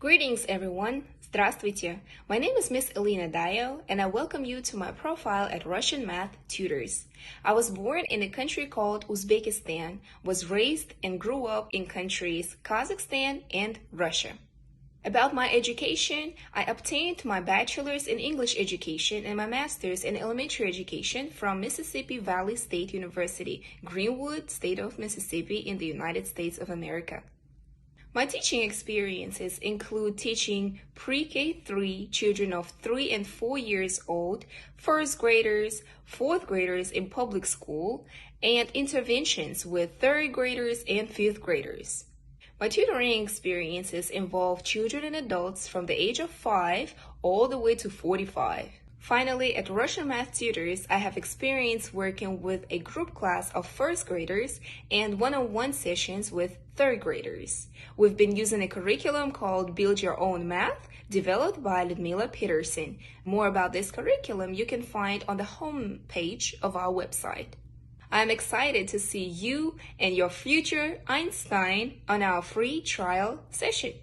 Greetings everyone, Здравствуйте! My name is Miss Elina Dyo and I welcome you to my profile at Russian Math Tutors. I was born in a country called Uzbekistan, was raised and grew up in countries Kazakhstan and Russia. About my education, I obtained my bachelor's in English education and my master's in elementary education from Mississippi Valley State University, Greenwood, state of Mississippi in the United States of America. My teaching experiences include teaching pre-K-3 children of 3 and 4 years old, first graders, fourth graders in public school, and interventions with third graders and fifth graders. My tutoring experiences involve children and adults from the age of 5 all the way to 45. Finally, at Russian Math Tutors, I have experience working with a group class of first graders and one-on-one sessions with third graders. We've been using a curriculum called Build Your Own Math, developed by Ludmila Peterson. More about this curriculum you can find on the home page of our website. I'm excited to see you and your future Einstein on our free trial session.